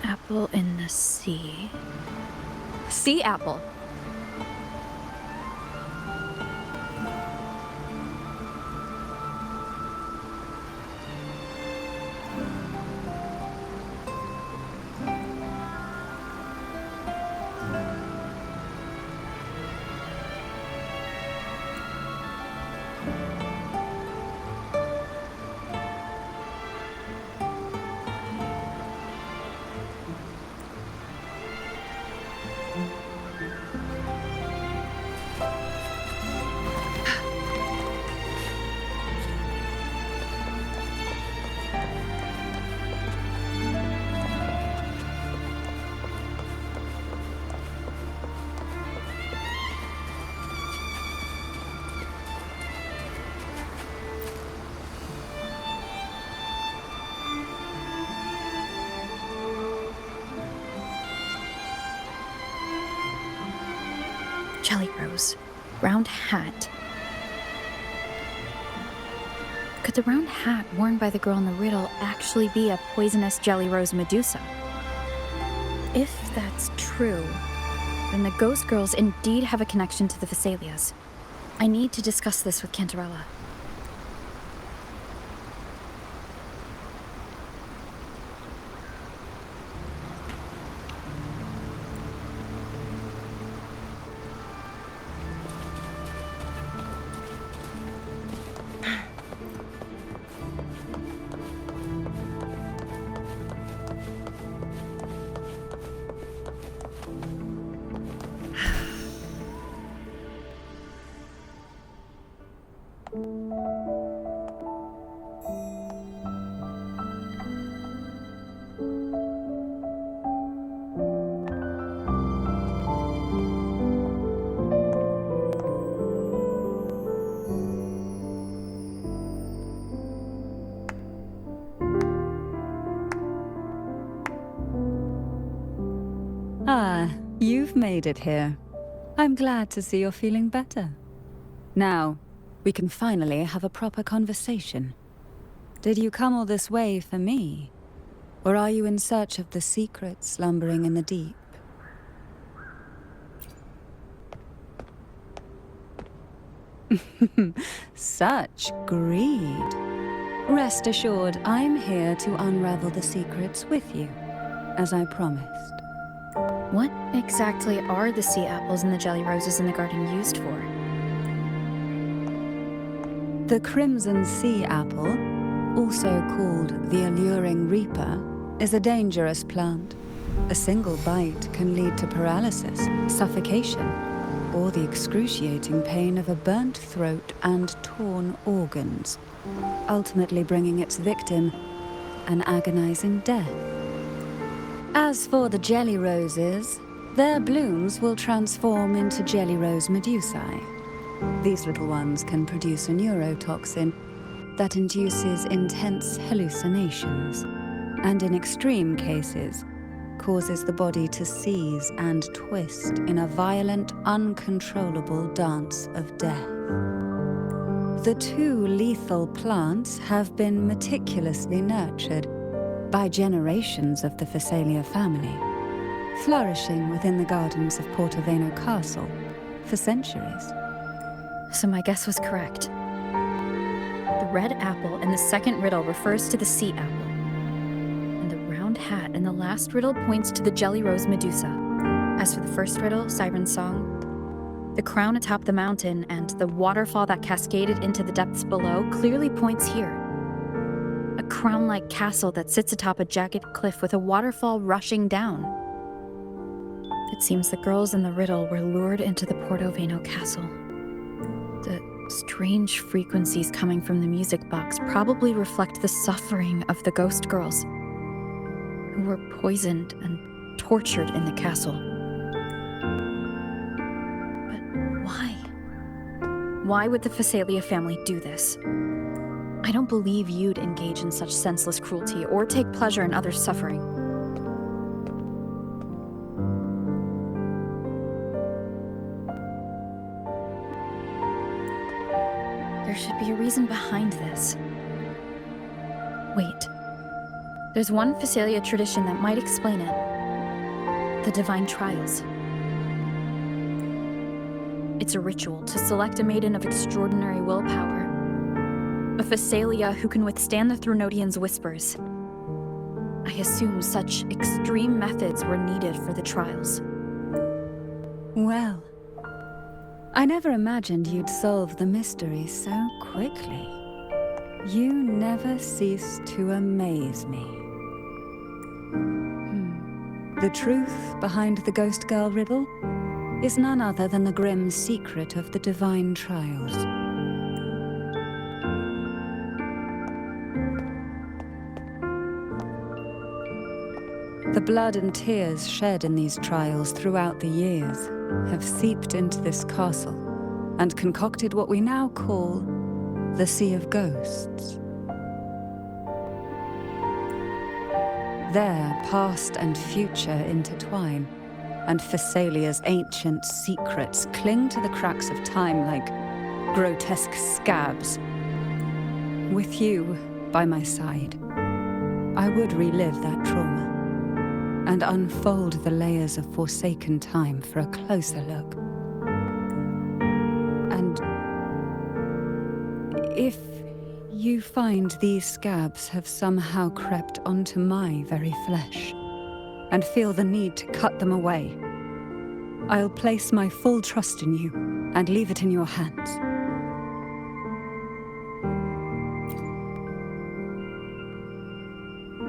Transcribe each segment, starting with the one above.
Apple in the sea. Sea apple. Jelly Rose. Round hat. Could the round hat worn by the girl in the riddle actually be a poisonous Jelly Rose Medusa? If that's true, then the ghost girls indeed have a connection to the Vesalias. I need to discuss this with Cantarella. Ah, you've made it here. I'm glad to see you're feeling better. Now, we can finally have a proper conversation. Did you come all this way for me? Or are you in search of the secret slumbering in the deep? Such greed. Rest assured, I'm here to unravel the secrets with you, as I promised. What exactly are the sea apples and the jelly roses in the garden used for? The crimson sea apple, also called the alluring reaper, is a dangerous plant. A single bite can lead to paralysis, suffocation, or the excruciating pain of a burnt throat and torn organs, ultimately bringing its victim an agonizing death. As for the jelly roses, their blooms will transform into jelly rose medusae. These little ones can produce a neurotoxin that induces intense hallucinations, and in extreme cases, causes the body to seize and twist in a violent, uncontrollable dance of death. The two lethal plants have been meticulously nurtured by generations of the Phasalia family, flourishing within the gardens of Portoveno Castle for centuries. So my guess was correct. The red apple in the second riddle refers to the sea apple, and the round hat in the last riddle points to the Jelly Rose Medusa. As for the first riddle, Siren's Song, the crown atop the mountain and the waterfall that cascaded into the depths below clearly points here. A crown-like castle that sits atop a jagged cliff with a waterfall rushing down. It seems the girls in the riddle were lured into the Portoveno castle. The strange frequencies coming from the music box probably reflect the suffering of the ghost girls, who were poisoned and tortured in the castle. But why? Why would the Phasalia family do this? I don't believe you'd engage in such senseless cruelty or take pleasure in others' suffering. There should be a reason behind this. Wait. There's one Phasalia tradition that might explain it. The Divine Trials. It's a ritual to select a maiden of extraordinary willpower. A Phasalia who can withstand the Threnodians' whispers. I assume such extreme methods were needed for the trials. Well, I never imagined you'd solve the mystery so quickly. You never cease to amaze me. The truth behind the Ghost Girl riddle is none other than the grim secret of the Divine Trials. The blood and tears shed in these trials throughout the years have seeped into this castle and concocted what we now call the Sea of Ghosts. There, past and future intertwine, and Phasalia's ancient secrets cling to the cracks of time like grotesque scabs. With you by my side, I would relive that trauma and unfold the layers of forsaken time for a closer look. And if you find these scabs have somehow crept onto my very flesh, and feel the need to cut them away, I'll place my full trust in you and leave it in your hands.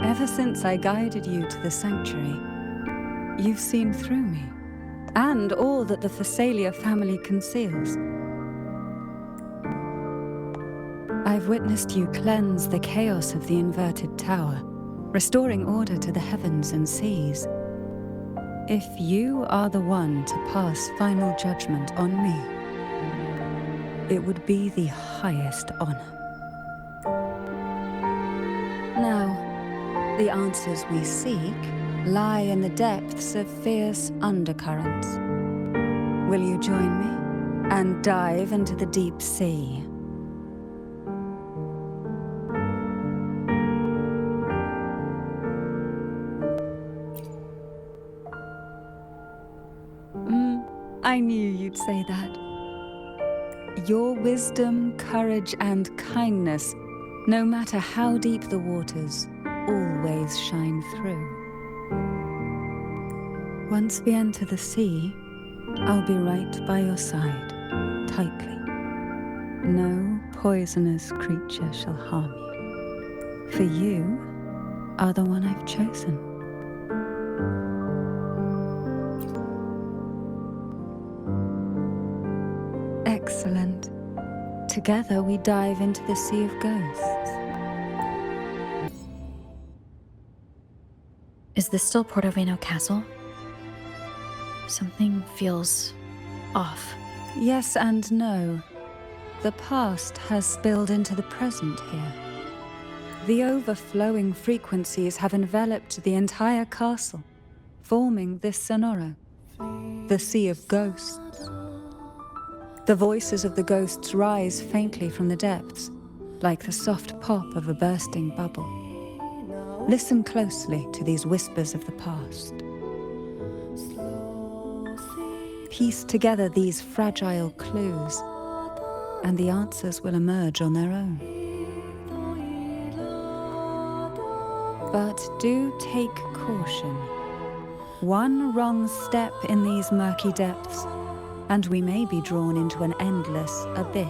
Ever since I guided you to the sanctuary, you've seen through me, and all that the Phasalia family conceals. I've witnessed you cleanse the chaos of the inverted tower, restoring order to the heavens and seas. If you are the one to pass final judgment on me, it would be the highest honor. Now, the answers we seek lie in the depths of fierce undercurrents. Will you join me and dive into the deep sea? I knew you'd say that. Your wisdom, courage, and kindness, no matter how deep the waters, always shine through. Once we enter the sea, I'll be right by your side, tightly. No poisonous creature shall harm you, for you are the one I've chosen. Excellent. Together we dive into the Sea of Ghosts. Is this still Portoveno Castle? Something feels off. Yes and no. The past has spilled into the present here. The overflowing frequencies have enveloped the entire castle, forming this sonoro, the Sea of Ghosts. The voices of the ghosts rise faintly from the depths, like the soft pop of a bursting bubble. Listen closely to these whispers of the past. Piece together these fragile clues, and the answers will emerge on their own. But do take caution. One wrong step in these murky depths, and we may be drawn into an endless abyss.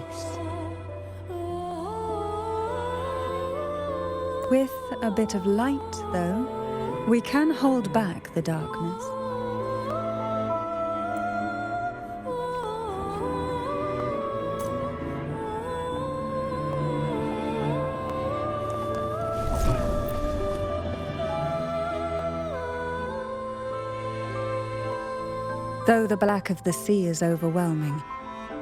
With a bit of light, though, we can hold back the darkness. Though the black of the sea is overwhelming,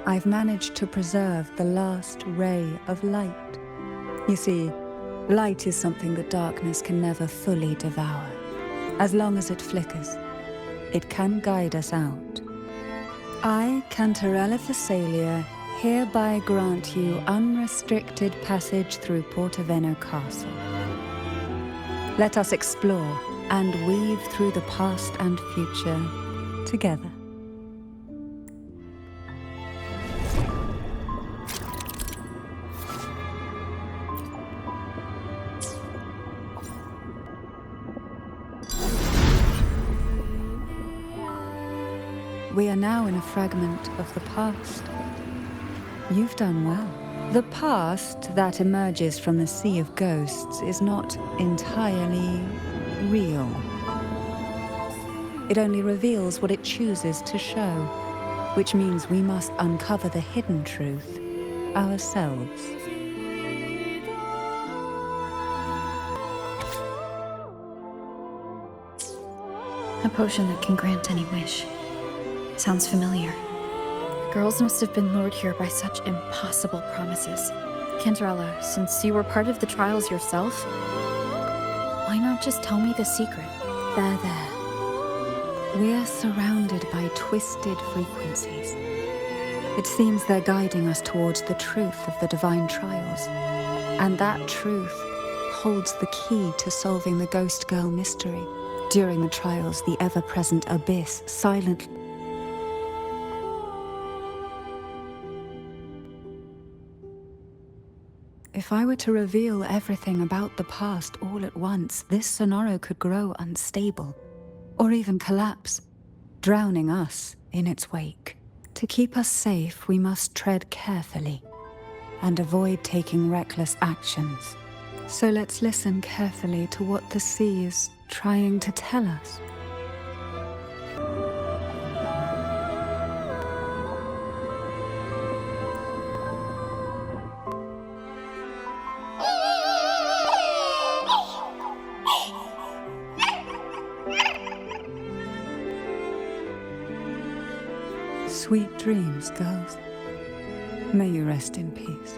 I've managed to preserve the last ray of light. You see, light is something that darkness can never fully devour. As long as it flickers, it can guide us out. I, Cantarella Thessalia, hereby grant you unrestricted passage through Portoveno Castle. Let us explore and weave through the past and future together. We are now in a fragment of the past. You've done well. The past that emerges from the Sea of Ghosts is not entirely real. It only reveals what it chooses to show, which means we must uncover the hidden truth ourselves. A potion that can grant any wish. Sounds familiar. Girls must have been lured here by such impossible promises. Cantarella, since you were part of the trials yourself, why not just tell me the secret? There. We are surrounded by twisted frequencies. It seems they're guiding us towards the truth of the divine trials. And that truth holds the key to solving the Ghost Girl mystery. During the trials, the ever-present abyss silently... If I were to reveal everything about the past all at once, this sonoro could grow unstable, or even collapse, drowning us in its wake. To keep us safe, we must tread carefully and avoid taking reckless actions. So let's listen carefully to what the sea is trying to tell us. Sweet dreams, girls. May you rest in peace.